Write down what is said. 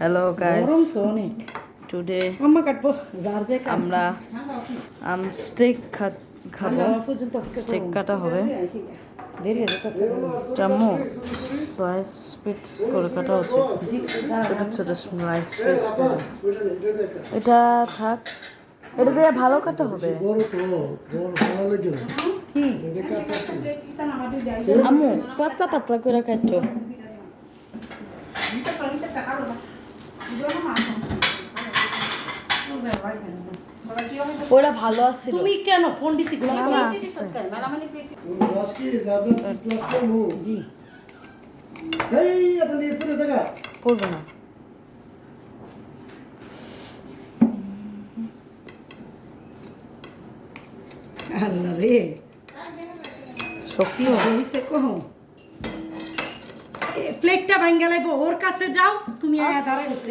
Hello guys, গরম তো অনেক। টুডে আম্মা কাটবো যার যে কাজ। আমরা স্টেক খাবো। পর্যন্ত অপেক্ষা স্টেক করুন। কাটা হবে। দেরি হয়ে যেতেছে। জাম্মু স্লাইস পিস করে কাটা হচ্ছে, ছোট ছোট স্লাইস পিস করে। এটা থাক, এটা দিয়ে ভালো কাটা হবে। আম্মু পাতলা পাতলা করে কাটো। ওরা ভালো আছে। তুমি কেন পণ্ডিতি গুলো না, করো? জি করবে না। আল্লাহ রে শক্তি হইছে কহ প্লেটটা ভাঙ্গা লাইবো ওর কাছে যাও তুমি আয়া দাঁড়াইছে